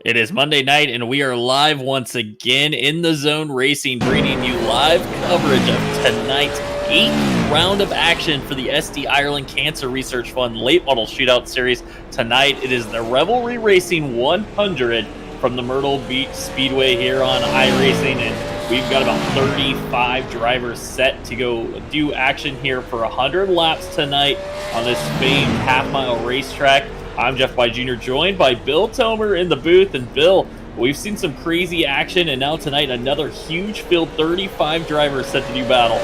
It is Monday night, and we are live once again in the Zone Racing, bringing you live coverage of tonight's 8th round of action for the SD Ireland Cancer Research Fund Late Model Shootout Series. Tonight, it is the Revelry Racing 100 from the Myrtle Beach Speedway here on iRacing, and we've got about 35 drivers set to go do action here for 100 laps tonight on this famed half-mile racetrack. I'm Jeff By Jr., joined by Bill Tomer in the booth. And Bill, we've seen some crazy action, and now tonight another huge field, 35 drivers set to do battle.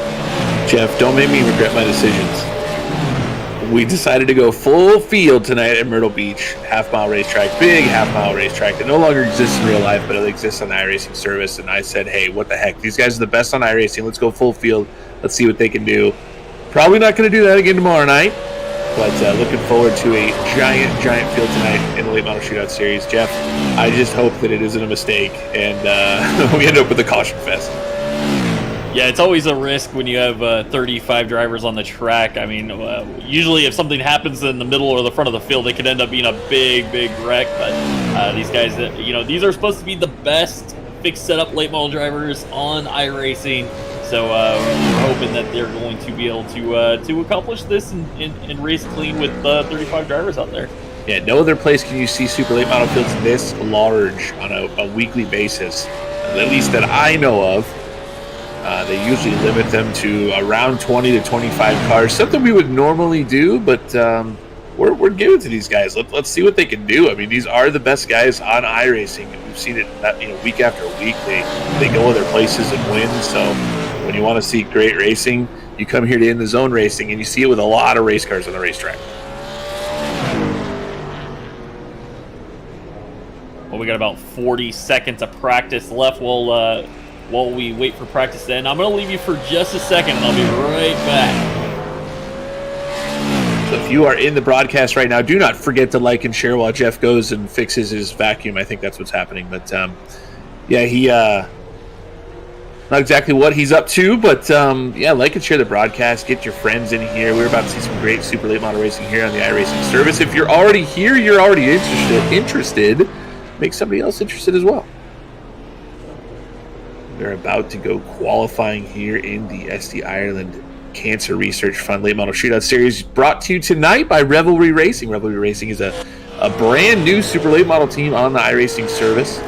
Jeff, don't make me regret my decisions. We decided to go full field tonight at Myrtle Beach, half-mile racetrack, big half-mile racetrack that no longer exists in real life, but it exists on the iRacing service. And I said, hey, what the heck? These guys are the best on iRacing. Let's go full field. Let's see what they can do. Probably not going to do that again tomorrow night. But looking forward to a giant field tonight in the Late Model Shootout Series. Jeff, I just hope that it isn't a mistake and we end up with a caution fest. Yeah, it's always a risk when you have 35 drivers on the track. I mean, usually if something happens in the middle or the front of the field, it could end up being a big wreck. But these guys, these are supposed to be the best fixed setup late model drivers on iRacing. So we're hoping that they're going to be able to accomplish this and race clean with 35 drivers out there. Yeah, no other place can you see super late model fields this large on a weekly basis, at least that I know of. They usually limit them to around 20 to 25 cars, something we would normally do, but we're giving to these guys. Let's see what they can do. I mean, these are the best guys on iRacing, and we've seen it week after week. They go other places and win. So when you want to see great racing, you come here to In the Zone Racing, and you see it with a lot of race cars on the racetrack. Well, we got about 40 seconds of practice left. While we wait for practice to end, I'm going to leave you for just a second, and I'll be right back. So if you are in the broadcast right now, do not forget to like and share while Jeff goes and fixes his vacuum. I think that's what's happening. But, he not exactly what he's up to, but, like and share the broadcast. Get your friends in here. We're about to see some great super late model racing here on the iRacing service. If you're already here, you're already interested. Make somebody else interested as well. They're about to go qualifying here in the SD Ireland Cancer Research Fund Late Model Shootout Series, brought to you tonight by Revelry Racing. Revelry Racing is a brand new super late model team on the iRacing service.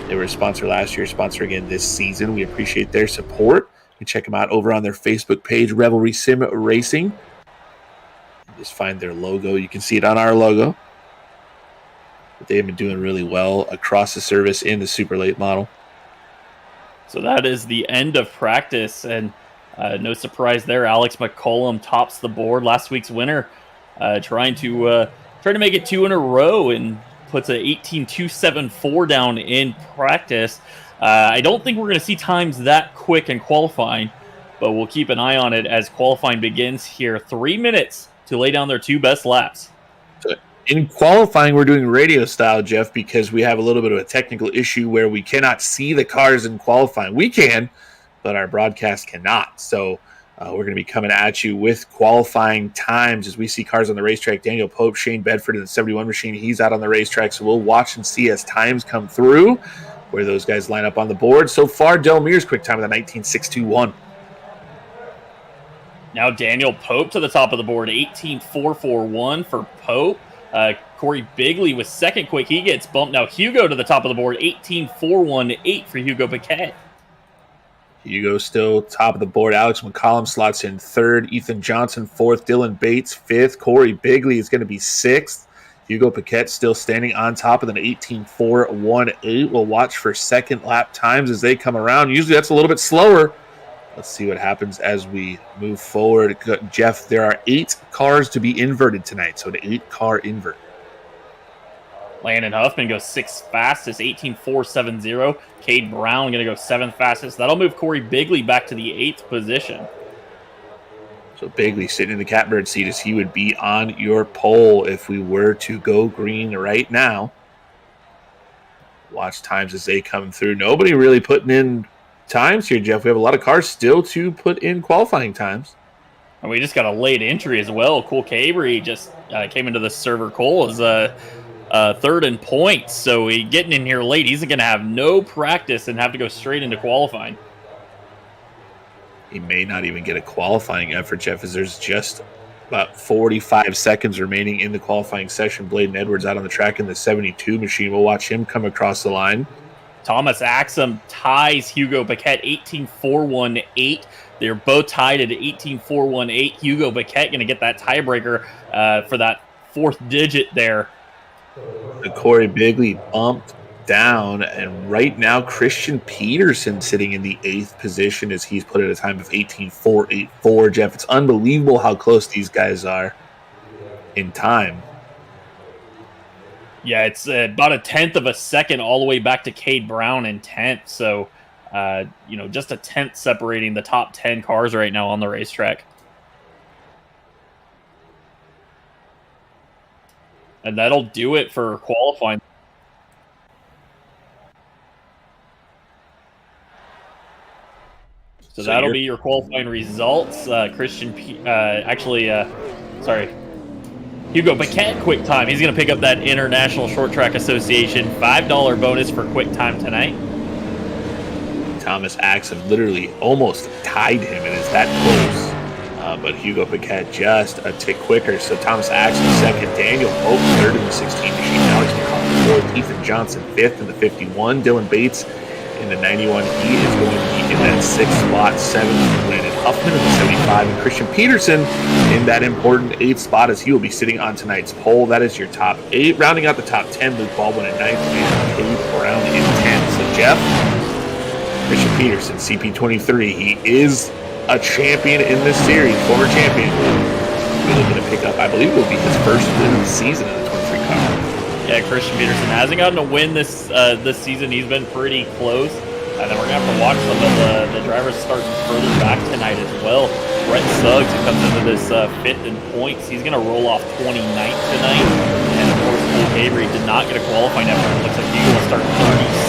They were a sponsor last year, sponsor again this season. We appreciate their support. You can check them out over on their Facebook page, Revelry Sim Racing. Just find their logo. You can see it on our logo. But they have been doing really well across the service in the super late model. So that is the end of practice, and no surprise there. Alex McCollum tops the board, last week's winner, trying to make it 2 in a row and puts an 18.274 down in practice. I don't think we're going to see times that quick in qualifying, but we'll keep an eye on it as qualifying begins here. 3 minutes to lay down their 2 best laps. In qualifying, we're doing radio style, Jeff, because we have a little bit of a technical issue where we cannot see the cars in qualifying. We can, but our broadcast cannot. So we're going to be coming at you with qualifying times as we see cars on the racetrack. Daniel Pope, Shane Bedford in the 71 machine, he's out on the racetrack. So we'll watch and see as times come through where those guys line up on the board. So far, Del Mears quick time with a 19.621. Now Daniel Pope to the top of the board, 18.441 for Pope. Corey Bigley was second quick. He gets bumped. Now Hugo to the top of the board, 18.418 for Hugo Paquette. Hugo still top of the board. Alex McCollum slots in third. Ethan Johnson fourth. Dylan Bates fifth. Corey Bigley is going to be sixth. Hugo Paquette still standing on top with an 18.418. We'll watch for second lap times as they come around. Usually that's a little bit slower. Let's see what happens as we move forward. Jeff, there are 8 cars to be inverted tonight, so an 8-car invert. Landon Huffman goes 6th fastest, 18.470. Cade Brown going to go 7th fastest. That'll move Corey Bigley back to the 8th position. So Bigley sitting in the catbird seat as he would be on your pole if we were to go green right now. Watch times as they come through. Nobody really putting in times here, Jeff. We have a lot of cars still to put in qualifying times. And we just got a late entry as well. Cole Cabrey just came into the server. Cole is third and points. So he getting in here late. He's going to have no practice and have to go straight into qualifying. He may not even get a qualifying effort, Jeff, as there's just about 45 seconds remaining in the qualifying session. Bladen Edwards out on the track in the 72 machine. We'll watch him come across the line. Thomas Axum ties Hugo Paquette 18.418. They're both tied at 18.418. Hugo Paquette going to get that tiebreaker for that fourth digit there. Corey Bigley bumped down, and right now Christian Peterson sitting in the 8th position as he's put at a time of 18.484. Jeff, it's unbelievable how close these guys are in time. Yeah, it's about a tenth of a second all the way back to Cade Brown in 10th. So, just a tenth separating the top 10 cars right now on the racetrack. And that'll do it for qualifying. So that'll be your qualifying results. Hugo Paquette quick time. He's going to pick up that International Short Track Association $5 bonus for quick time tonight. Thomas Axum literally almost tied him. It is that close. But Hugo Paquette just a tick quicker. So Thomas Axum second, Daniel Pope third in the 16 machine, Alex McCollum fourth, Ethan Johnson fifth in the 51, Dylan Bates in the 91. He is going to be in that sixth spot, seventh, Landon Huffman in the 75, and Christian Peterson in that important 8th spot as he will be sitting on tonight's poll. That is your top 8. Rounding out the top 10, Luke Baldwin at 9th, and Cade Brown in 10th. So Jeff, Christian Peterson, CP23, he is a champion in this series, former champion. Really going to pick up, I believe it will be his first win of the season in the 23 car. Yeah, Christian Peterson hasn't gotten a win this season. He's been pretty close. And then we're going to have to watch some of the drivers start further back tonight as well. Brett Suggs, who comes into this 5th in points, he's going to roll off 29th tonight. And of course, Cole Avery did not get a qualifying effort. It looks like he's going to start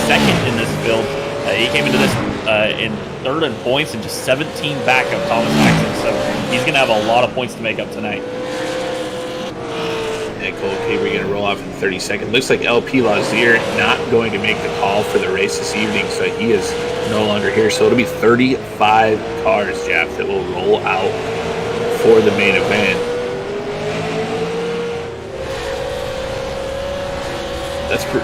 32nd in this field. He came into this in 3rd in points and just 17 back of Thomas Axum. So he's going to have a lot of points to make up tonight. Cole Avery going to roll off in 32nd. Looks like LP Lazier not going to make the call for the race this evening, so he is no longer here. So it'll be 35 cars, Jeff, that will roll out for the main event.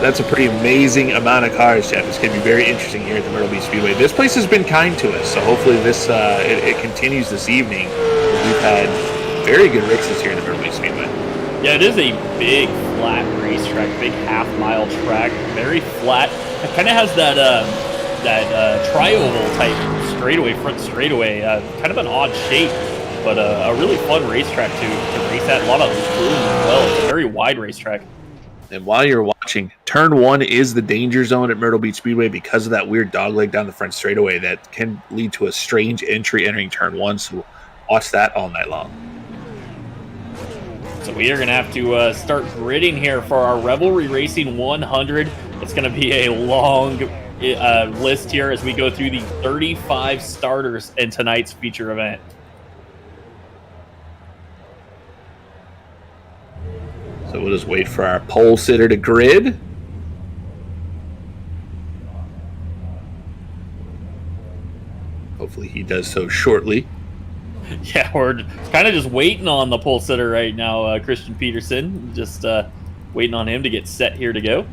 That's a pretty amazing amount of cars, Jeff. It's going to be very interesting here at the Myrtle Beach Speedway. This place has been kind to us, so hopefully this it continues this evening. We've had very good races here at the Myrtle Beach Speedway. Yeah, it is a big, flat racetrack, big half-mile track, very flat. It kind of has that tri-oval type straightaway, front straightaway, kind of an odd shape, but a really fun racetrack to race at. A lot of room as well. It's a very wide racetrack. And while you're watching, turn 1 is the danger zone at Myrtle Beach Speedway because of that weird dogleg down the front straightaway that can lead to a strange entry entering turn 1. So watch that all night long. So we are going to have to start gridding here for our Revelry Racing 100. It's going to be a long list here as we go through the 35 starters in tonight's feature event. So we'll just wait for our pole sitter to grid. Hopefully he does so shortly. Yeah, we're kind of just waiting on the pole sitter right now, Christian Peterson. Just waiting on him to get set here to go.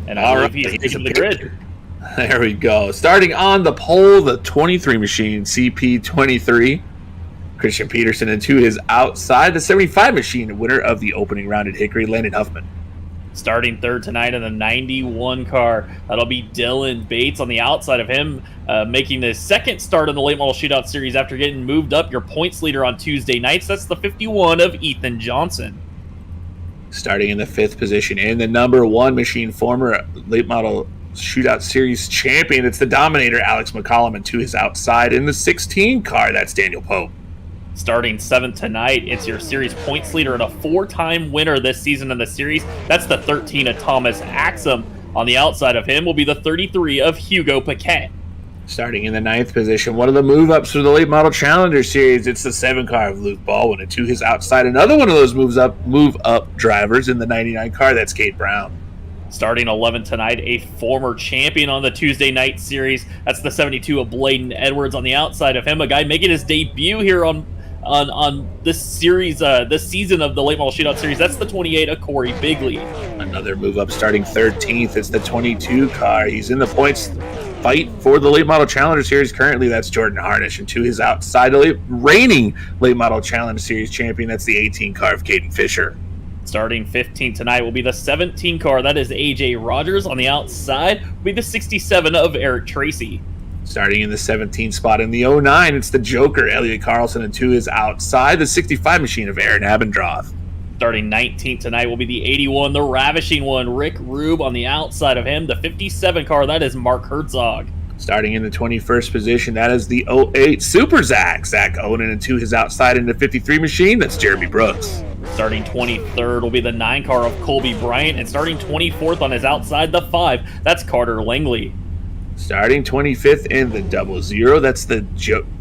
And I believe he's taking the grid. There we go. Starting on the pole, the 23 machine, CP23. Christian Peterson, and to his outside, the 75 machine, winner of the opening round at Hickory, Landon Huffman. Starting third tonight in the 91 car, that'll be Dylan Bates. On the outside of him, making his second start in the late model shootout series after getting moved up, your points leader on Tuesday nights. That's the 51 of Ethan Johnson. Starting in the 5th position, and the number 1 machine, former late model shootout series champion, it's the Dominator, Alex McCollum, and to his outside in the 16 car, that's Daniel Pope. Starting 7th tonight, it's your series points leader and a 4-time winner this season in the series. That's the 13 of Thomas Axum. On the outside of him will be the 33 of Hugo Paquette. Starting in the 9th position, one of the move-ups for the Late Model Challenger Series. It's the 7 car of Luke Baldwin, and to his outside, another one of those move-up drivers in the 99 car. That's Kate Brown. Starting 11 tonight, a former champion on the Tuesday night series. That's the 72 of Bladen Edwards. On the outside of him, a guy making his debut here on this series, this season of the Late Model Shootout Series. That's the 28 of Corey Bigley. Another move up starting 13th. It's the 22 car. He's in the points fight for the Late Model Challenger Series currently. That's Jordan Harnish. And to his outside, reigning Late Model Challenge Series champion, that's the 18 car of Caden Fisher. Starting 15 tonight will be the 17 car. That is AJ Rogers. On the outside will be the 67 of Eric Tracy. Starting in the 17th spot in the 09, it's the Joker, Elliot Carlson, and to his outside, the 65 machine of Aaron Abendroth. Starting 19th tonight will be the 81, the ravishing one, Rick Rube. On the outside of him, the 57 car, that is Mark Herzog. Starting in the 21st position, that is the 08 Super Zach Onan, and to his outside in the 53 machine, that's Jeremy Brooks. Starting 23rd will be the 9 car of Colby Bryant, and starting 24th on his outside, the 5, that's Carter Langley. Starting 25th in the 00, that's the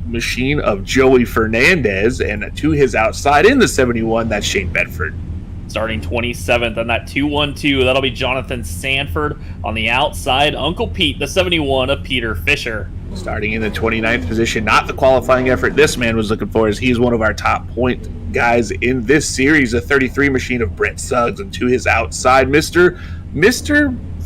machine of Joey Fernandez, and to his outside in the 71, that's Shane Bedford. Starting 27th on that 212, that'll be Jonathan Sanford. On the outside, Uncle Pete, the 71 of Peter Fisher. Starting in the 29th position, not the qualifying effort this man was looking for, as he's one of our top point guys in this series, a 33 machine of Brent Suggs, and to his outside, Mr.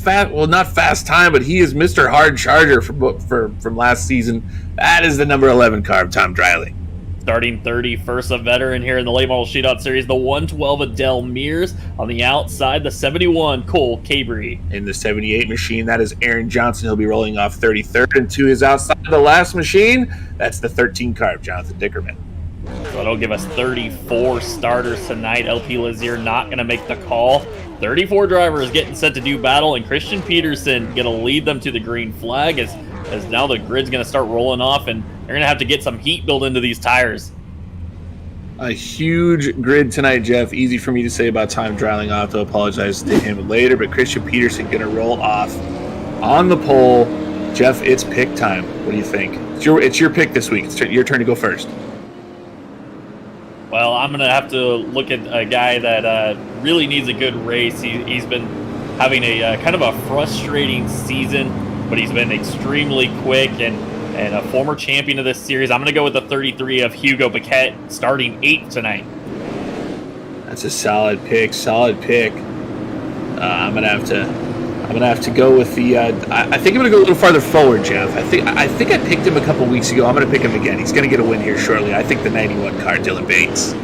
Not fast time, but he is Mr. Hard Charger from last season. That is the number 11 car of Tom Driley. Starting 31st, a veteran here in the Late Model Shootout Series, the 112 of Del Mears. On the outside, the 71, Cole Cabry. In the 78 machine, that is Aaron Johnson. He'll be rolling off 33rd. And to his outside, the last machine, that's the 13 car of Jonathan Dickerman. So that'll give us 34 starters tonight. LP Lazier not going to make the call. 34 drivers getting set to do battle, and Christian Peterson going to lead them to the green flag as now the grid's going to start rolling off, and they're going to have to get some heat built into these tires. A huge grid tonight, Jeff. Easy for me to say about Tom Drilling. I'll have to apologize to him later, but Christian Peterson going to roll off on the pole. Jeff, it's pick time. What do you think? It's your pick this week. It's your turn to go first. Well, I'm going to have to look at a guy that really needs a good race. He's been having a kind of a frustrating season, but he's been extremely quick and a former champion of this series. I'm going to go with the 33 of Hugo Paquette, starting 8th tonight. That's a solid pick. I'm gonna have to go with the. I think I'm gonna go a little farther forward, Jeff. I think I picked him a couple weeks ago. I'm gonna pick him again. He's gonna get a win here shortly. I think the 91 car, Dylan Bates.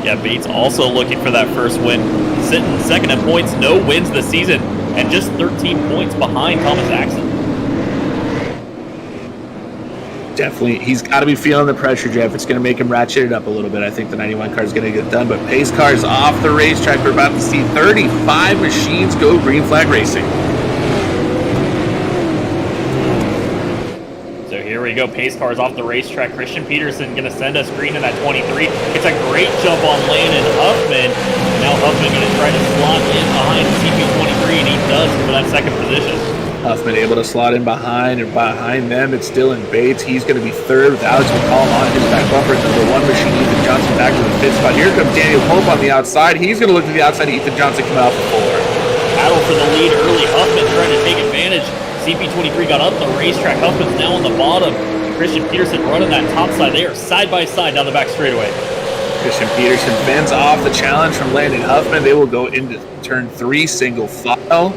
Yeah, Bates also looking for that first win, sitting second in points, no wins this season, and just 13 points behind Thomas Axon. Definitely, he's got to be feeling the pressure, Jeff. It's going to make him ratchet it up a little bit. I think the 91 car is going to get done, but pace cars off the racetrack. We're about to see 35 machines go green flag racing. So here we go, pace cars off the racetrack. Christian Peterson going to send us green in that 23. It's a great jump on Landon Huffman. Now Huffman going to try to slot in behind CP23, and he does for that second position. Huffman able to slot in behind, and behind them it's Dylan Bates. He's going to be third with Alex McCallum on his back bumper. Number 1 machine, Ethan Johnson back to the 5th spot. Here comes Daniel Pope on the outside. He's going to look to the outside. Ethan Johnson coming out the 4. Battle for the lead early. Huffman trying to take advantage. CP23 got up the racetrack. Huffman's now on the bottom. And Christian Peterson running that top side. They are side by side down the back straightaway. Christian Peterson fends off the challenge from Landon Huffman. They will go into turn 3 single file.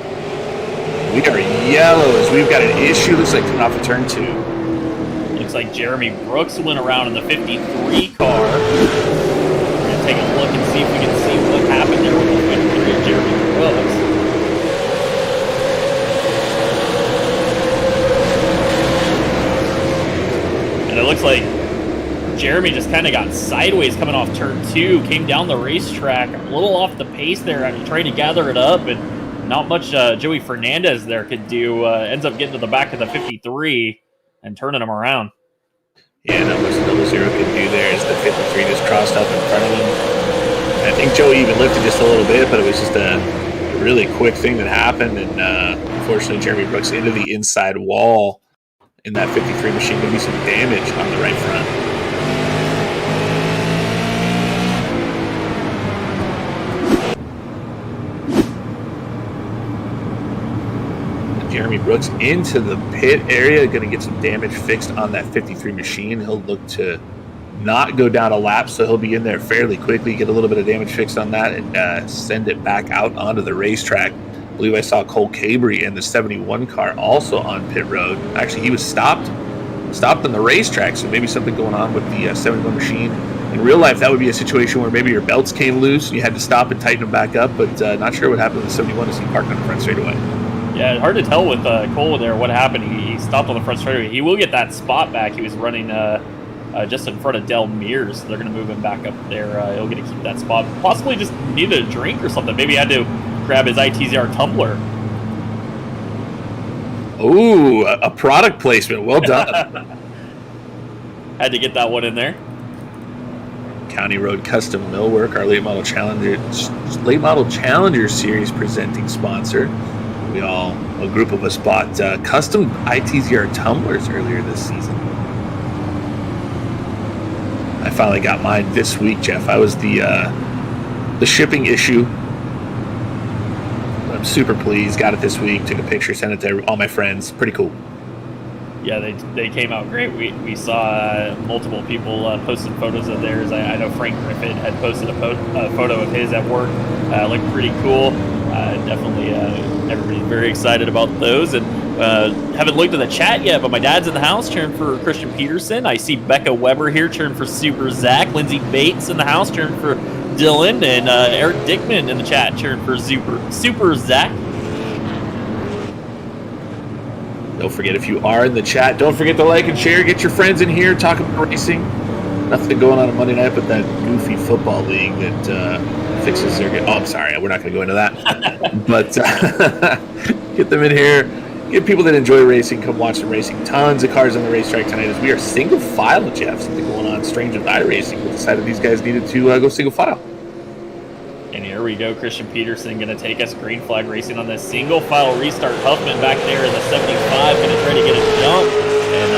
We are yellow as we've got an issue. Looks like coming off of turn 2. Looks like Jeremy Brooks went around in the 53 car. We're going to take a look and see if we can see what happened there with the 53 of Jeremy Brooks. And it looks like Jeremy just kind of got sideways coming off turn 2, came down the racetrack, a little off the pace there, trying to gather it up, and not much Joey Fernandez there could do. Ends up getting to the back of the 53 and turning him around. Yeah, not much the 00 could do there as the 53 just crossed up in front of him. I think Joey even lifted just a little bit, but it was just a really quick thing that happened, and unfortunately Jeremy Brooks into the inside wall. in that 53 machine. Going to be some damage on the right front. Jeremy Brooks into the pit area, going to get some damage fixed on that 53 machine. He'll look to not go down a lap, so he'll be in there fairly quickly, get a little bit of damage fixed on that, and send it back out onto the racetrack. I believe I saw Cole Cabry in the 71 car also on pit road. Actually, he was stopped on the racetrack, so maybe something going on with the 71 machine. In real life, that would be a situation where maybe your belts came loose and you had to stop and tighten them back up, but not sure what happened with the 71 as he parked on the front straightaway. Yeah, hard to tell with Cole there what happened. He stopped on the front straightaway. He will get that spot back. He was running just in front of Del Mears. So they're going to move him back up there. He'll get to keep that spot. Possibly just needed a drink or something. Maybe he had to grab his ITZR tumbler. Ooh, a product placement. Well done. Had to get that one in there. County Road Custom Millwork, our late model Challenger Series presenting sponsor. A group of us bought custom ITZR tumblers earlier this season. I finally got mine this week, Jeff. I was the shipping issue. I'm super pleased. Got it this week. Took a picture, sent it to all my friends. Pretty cool. Yeah, they came out great. We saw multiple people posting photos of theirs. I know Frank Griffin had posted a photo of his at work. Looked pretty cool. Definitely everybody's very excited about those. And haven't looked at the chat yet, but my dad's in the house cheering for Christian Peterson. I see Becca Weber here cheering for Super Zach. Lindsay Bates in the house cheering for Dylan. And Eric Dickman in the chat cheering for Super Zach. Don't forget, if you are in the chat, don't forget to like and share. Get your friends in here, talk about racing. Nothing going on Monday night but that goofy football league that fixes their game. Oh, I'm sorry. We're not going to go into that. But get them in here. Get people that enjoy racing, come watch some racing. Tons of cars on the racetrack tonight as we are single file, Jeff. Something going on strange with iRacing. We decided these guys needed to go single file. And here we go, Christian Peterson going to take us green flag racing on this single file restart. Huffman back there in the 75 going to try to get a jump. And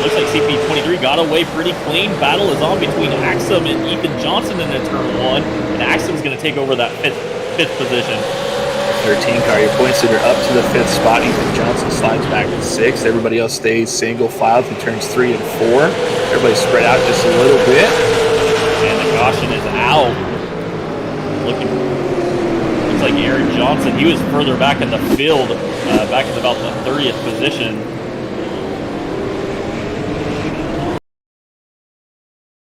looks like CP23 got away pretty clean. Battle is on between Axum and Ethan Johnson in the turn one. And Axum's going to take over that fifth position. 13 car, your points leader up to the fifth spot. Ethan Johnson slides back to sixth. Everybody else stays single file through turns 3 and 4. Everybody spread out just a little bit. And the caution is out. Looks like Aaron Johnson, he was further back in the field, back in about the 30th position.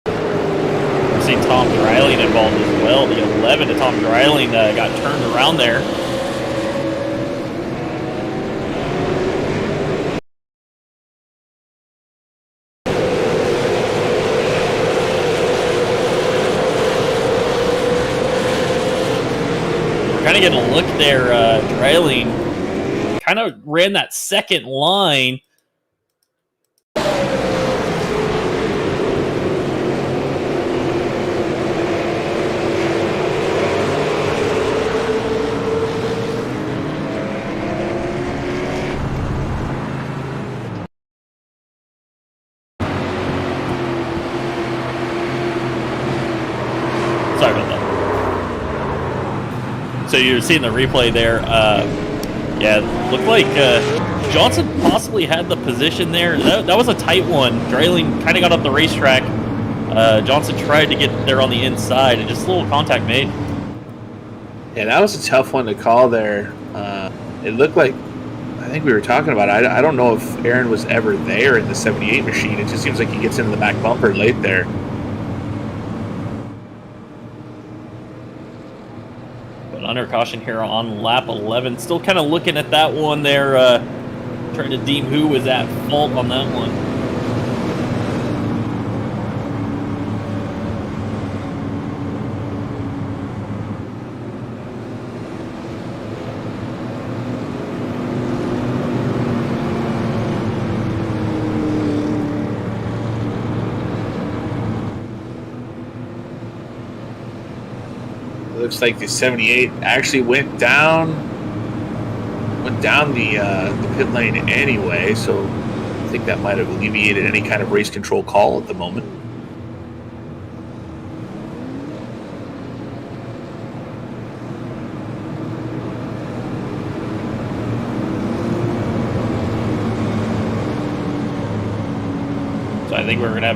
We're seeing Tom Dreiling involved as well. The 11 to Tom Dreiling got turned around there. Kind of getting a look there. Dreiling kind of ran that second line. Sorry about that. So you're seeing the replay there. Yeah, looked like Johnson possibly had the position there. That was a tight one. Dreiling kind of got up the racetrack. Johnson tried to get there on the inside, and just a little contact made. Yeah, that was a tough one to call there. It looked like, I think we were talking about it. I don't know if Aaron was ever there in the 78 machine. It just seems like he gets into the back bumper late there. Under caution here on lap 11. Still kind of looking at that one there, trying to deem who was at fault on that one. Looks like the 78 actually went down the pit lane anyway, so think that might have alleviated any kind of race control call at the moment. So I think we're gonna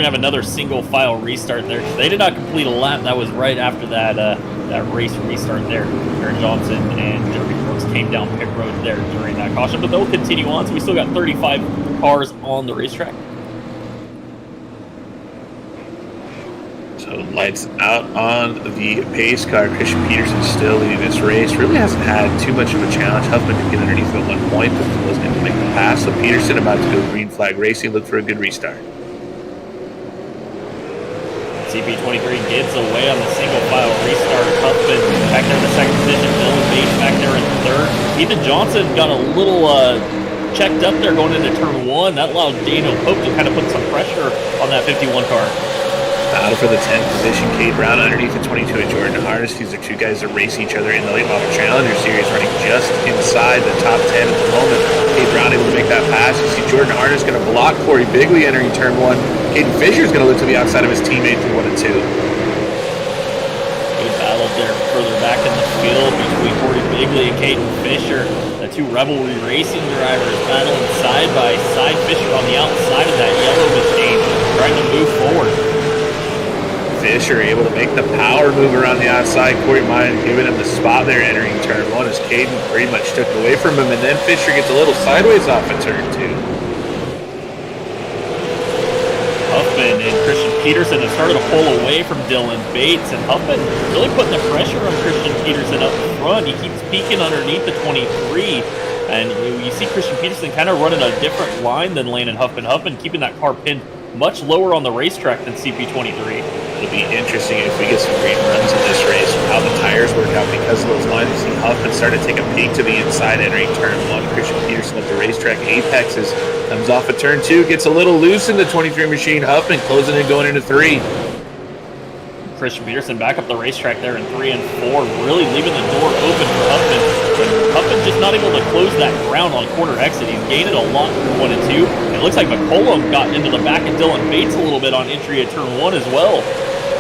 have another single file restart there. They did not complete a lap. That was right after that that race restart there. Aaron Johnson and Jeremy Brooks came down pit road there during that caution, but they'll continue on. So we still got 35 cars on the racetrack. So lights out on the pace car. Christian Peterson still leading this race. Really hasn't had too much of a challenge. Huffman did get underneath at 1 point, but wasn't able to make the pass. So Peterson about to go green flag racing. Look for a good restart. CP23 gets away on the single file restart. Huffman back there in the second position. Dylan Bates back there in third. Ethan Johnson got a little checked up there going into turn 1. That allowed Daniel Pope to kind of put some pressure on that 51 car. Battle for the 10th position. Cade Brown underneath the 22 at Jordan Harness. These are two guys that race each other in the Late Model Challenger Series, running just inside the top 10 at the moment. Cade Brown able to make that pass. You see Jordan Harness going to block Corey Bigley entering turn 1. Caden Fisher is going to look to the outside of his teammate through 1 and 2. Good battle there further back in the field between Corey Bigley and Caden Fisher. The two Revelry Racing drivers battling side by side. Fisher on the outside of that yellow machine, trying to move forward. Fisher able to make the power move around the outside. Corey Mine giving him the spot there entering turn 1 as Caden pretty much took it away from him, and then Fisher gets a little sideways off in turn 2. Huffman and Christian Peterson have started to pull away from Dylan Bates, and Huffman really putting the pressure on Christian Peterson up front. He keeps peeking underneath the 23, and you see Christian Peterson kind of running a different line than Landon Huffman. Huffman keeping that car pinned much lower on the racetrack than CP23. It'll be interesting if we get some great runs in this race, how the tires work out because of those lines. You see Huffman start to take a peek to the inside entering turn 1. Christian Peterson at the racetrack apexes, comes off of turn 2, gets a little loose in the 23 machine. Huffman closing in going into 3. Christian Peterson back up the racetrack there in 3 and 4, really leaving the door open for Huffman. But Huffman just not able to close that ground on corner exit. He's gaining a lot through 1 and 2. And it looks like McCollum got into the back of Dylan Bates a little bit on entry at turn 1 as well.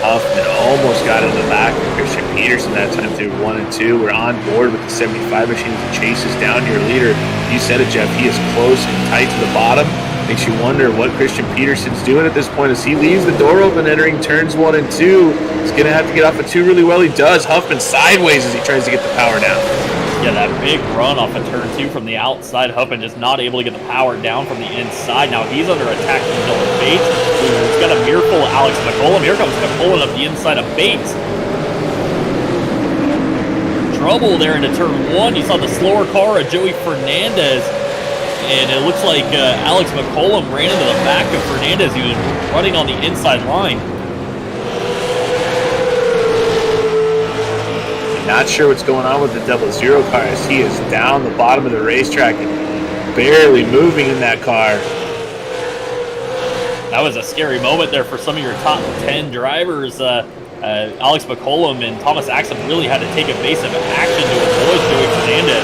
Huffman almost got in the back of Christian Peterson that time through 1 and 2. We're on board with the 75 machine that chases down your leader. You said it, Jeff. He is close and tight to the bottom. Makes you wonder what Christian Peterson's doing at this point as he leaves the door open entering turns 1 and 2. He's going to have to get off of 2 really well. He does. Huffman sideways as he tries to get the power down. Yeah, that big run off of turn 2 from the outside. Huffman just not able to get the power down from the inside. Now he's under attack from Dylan Bates. He's got a mirror full of Alex McCollum. Here comes McCollum up the inside of Bates. Trouble there into turn 1. You saw the slower car of Joey Fernandez. And it looks like Alex McCollum ran into the back of Fernandez. He was running on the inside line. Not sure what's going on with the 00 car as he is down the bottom of the racetrack and barely moving in that car. That was a scary moment there for some of your top 10 drivers. Alex McCollum and Thomas Axum really had to take evasive action to avoid Joey Fernandez.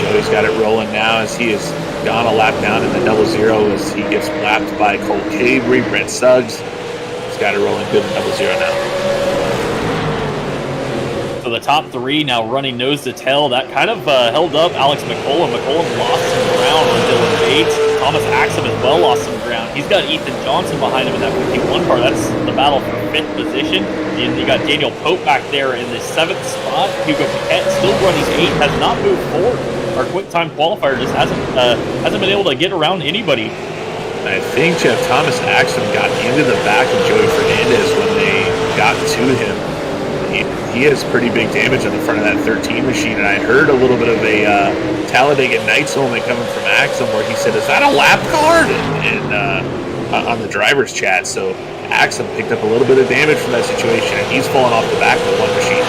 Joey's got it rolling now as he has gone a lap down in the 00 as he gets lapped by Cole Cavery, Brent Suggs. He's got it rolling good in 00 now. So the top 3 now running nose to tail. That kind of held up Alex McCollum. McCollum lost some ground on Dylan Bates. Thomas Axum as well lost some ground. He's got Ethan Johnson behind him in that 51 car. That's the battle for 5th position. And you got Daniel Pope back there in the 7th spot. Hugo Paquette still running 8th, has not moved forward. Our quick time qualifier just hasn't been able to get around anybody. I think Jeff Thomas Axum got into the back of Joey Fernandez when they got to him. He has pretty big damage on the front of that 13 machine, and I heard a little bit of a Talladega Nights moment coming from Axum where he said, "Is that a lap card?" on the driver's chat. So Axum picked up a little bit of damage from that situation, and he's falling off the back of the 1 machine.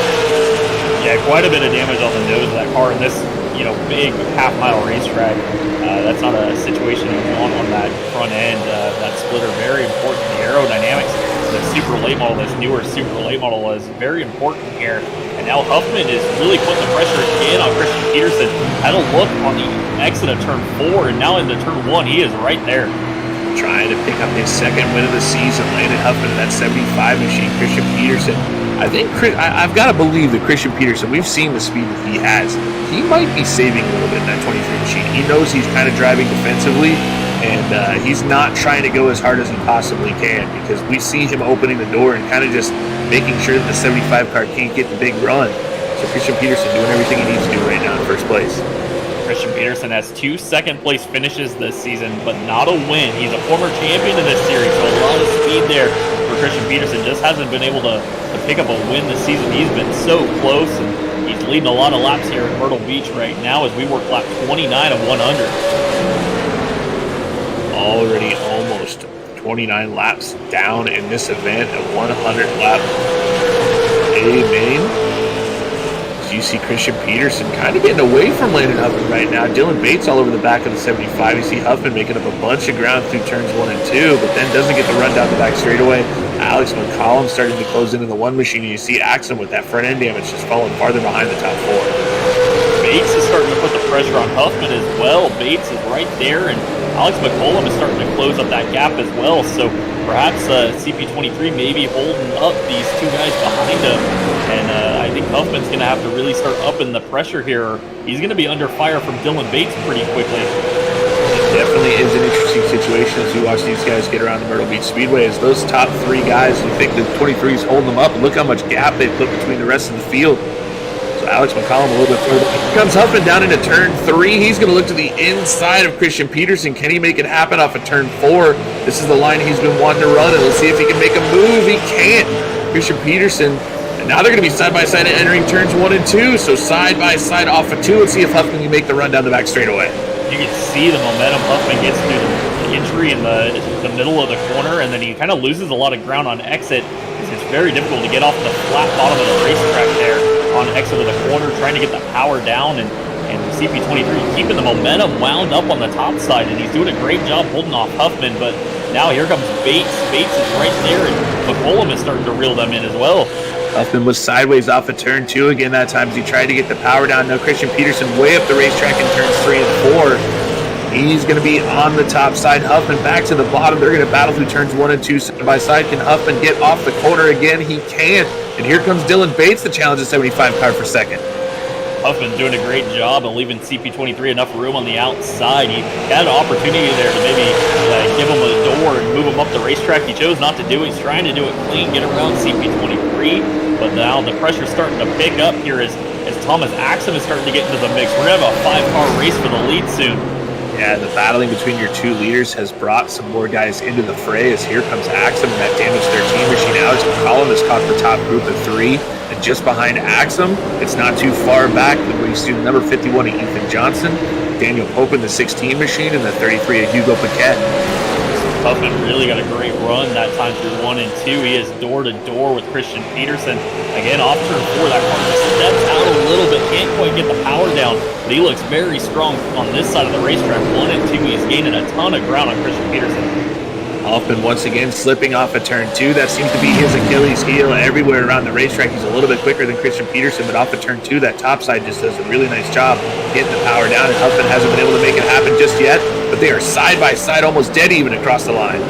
Yeah, quite a bit of damage on the nose of that car in this, big half-mile racetrack. That's not a situation you want on that front end. That splitter, very important. The aerodynamics, the super late model, this newer super late model is very important here. And now Huffman is really putting the pressure again on Christian Peterson. Had a look on the exit of turn 4, and now into turn 1, he is right there. Trying to pick up his second win of the season. Landon Huffman in that 75 machine. Christian Peterson. I think I've got to believe that Christian Peterson, we've seen the speed that he has. He might be saving a little bit in that 23 machine. He knows he's kind of driving defensively, and he's not trying to go as hard as he possibly can, because we see him opening the door and kind of just making sure that the 75 car can't get the big run. So Christian Peterson doing everything he needs to do right now in first place. Christian Peterson has 2 second-place finishes this season, but not a win. He's a former champion in this series, so a lot of speed there for Christian Peterson. Just hasn't been able to pick up a win this season. He's been so close, and he's leading a lot of laps here at Myrtle Beach right now as we work lap 29 of 100. Already almost 29 laps down in this event, a 100 lap main. You see Christian Peterson kind of getting away from Landon Huffman right now. Dylan Bates all over the back of the 75. You see Huffman making up a bunch of ground through turns 1 and 2, but then doesn't get the run down the back straightaway. Alex McCollum starting to close into the 1 machine, and you see Axum with that front end damage just falling farther behind the top 4. Bates is starting to put the pressure on Huffman as well. Bates is right there, and Alex McCollum is starting to close up that gap as well. So perhaps CP23 maybe holding up these 2 guys behind him. And I think Huffman's going to have to really start upping the pressure here. He's going to be under fire from Dylan Bates pretty quickly. It definitely is an interesting situation as we watch these guys get around the Myrtle Beach Speedway. As those top 3 guys, you think the 23 is holding them up, and look how much gap they put between the rest of the field. So Alex McCollum a little bit further. Here comes Huffman down into turn 3. He's going to look to the inside of Christian Peterson. Can he make it happen off of turn 4? This is the line he's been wanting to run, and let's see if he can make a move. He can't. Christian Peterson. And now they're going to be side-by-side entering turns 1 and 2. So side-by-side off of 2. Let's see if Huffman can make the run down the back straightaway. You can see the momentum Huffman gets through the injury in the middle of the corner, and then he kind of loses a lot of ground on exit. It's very difficult to get off the flat bottom of the racetrack there on exit of the corner, trying to get the power down, and CP23 keeping the momentum wound up on the top side, and he's doing a great job holding off Huffman. But now here comes Bates. Bates is right there, and McCollum is starting to reel them in as well. Huffman was sideways off of turn 2 again that time as he tried to get the power down. Now Christian Peterson way up the racetrack in turns 3 and 4. He's going to be on the top side. Huffman back to the bottom. They're going to battle through turns 1 and 2 side by side. Can Huffman get off the corner again? He can't. And here comes Dylan Bates to challenge the 75 car for second. Huffman doing a great job of leaving CP23 enough room on the outside. He had an opportunity there to maybe give him a door and move him up the racetrack. He chose not to do it. He's trying to do it clean, get around CP23. But now the pressure's starting to pick up here as Thomas Axum is starting to get into the mix. We're going to have a 5-car race for the lead soon. Yeah, the battling between your 2 leaders has brought some more guys into the fray, as here comes Axum and that damage 13 machine. Alex McCollum has caught the top group of 3. And just behind Axum, it's not too far back, where you see number 51 of Ethan Johnson, Daniel Pope in the 16 machine, and the 33 of Hugo Paquette. Huffman really got a great run that time through 1 and 2. He is door-to-door with Christian Peterson. Again, off turn 4, that car just steps out a little bit, can't quite get the power down, but he looks very strong on this side of the racetrack. 1 and 2, he's gaining a ton of ground on Christian Peterson. Huffman once again slipping off of turn 2. That seems to be his Achilles heel everywhere around the racetrack. He's a little bit quicker than Christian Peterson, but off of turn 2, that top side just does a really nice job getting the power down, and Huffman hasn't been able to make it happen just yet, but they are side by side, almost dead even across the line.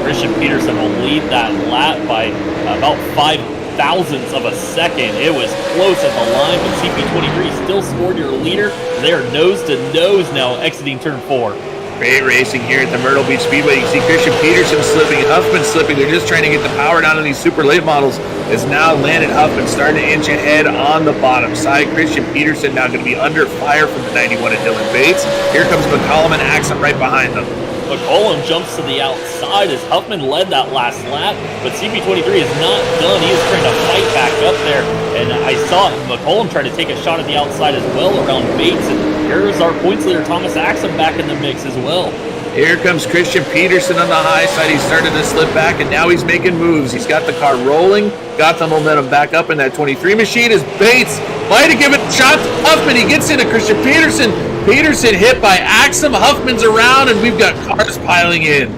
Christian Peterson will lead that lap by about 5 thousandths of a second. It was close at the line, but CP23 still scored your leader. They are nose to nose now exiting turn 4. Great racing here at the Myrtle Beach Speedway. You see Christian Peterson slipping, Huffman slipping. They're just trying to get the power down on these super late models. As now Landon Huffman starting to inch ahead on the bottom side. Christian Peterson now going to be under fire from the 91 of Dylan Bates. Here comes McCollum and Axum right behind them. McCollum jumps to the outside as Huffman led that last lap, but CP23 is not done. He is trying to fight back up there, and I saw McCollum try to take a shot at the outside as well around Bates, and here's our points leader Thomas Axum back in the mix as well. Here comes Christian Peterson on the high side. He started to slip back, and now he's making moves. He's got the car rolling, got the momentum back up in that 23 machine as Bates might have given a shot to Huffman. He gets into Christian Peterson. Peterson hit by Axum. Huffman's around, and we've got cars piling in.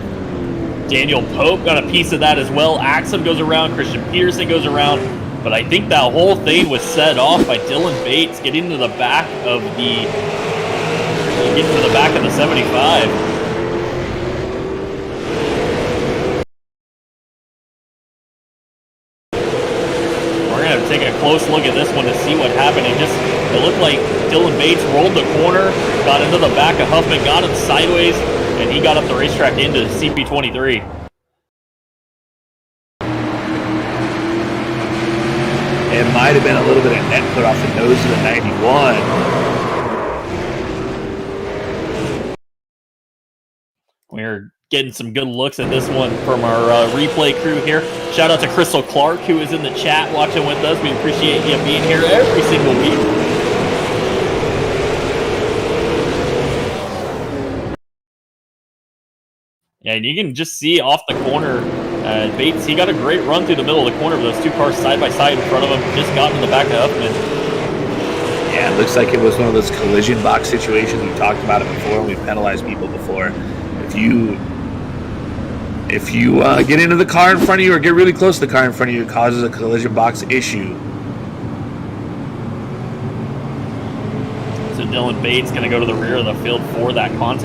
Daniel Pope got a piece of that as well. Axum goes around. Christian Peterson goes around. But I think that whole thing was set off by Dylan Bates getting to the back of the 75. We're gonna have to take a close look at this one to see what happened. It looked like Dylan Bates rolled the corner, got into the back of Huffman, got him sideways, and he got up the racetrack into CP23. It might have been a little bit of net put off the nose of the 91. We're getting some good looks at this one from our replay crew here. Shout out to Crystal Clark, who is in the chat watching with us. We appreciate you being here every single week. Yeah, and you can just see off the corner, Bates, he got a great run through the middle of the corner with those two cars side by side in front of him. Just got in the back of Huffman. Yeah, it looks like it was one of those collision box situations. We've talked about it before, and we've penalized people before. If you get into the car in front of you or get really close to the car in front of you, it causes a collision box issue. So Dylan Bates going to go to the rear of the field for that contact.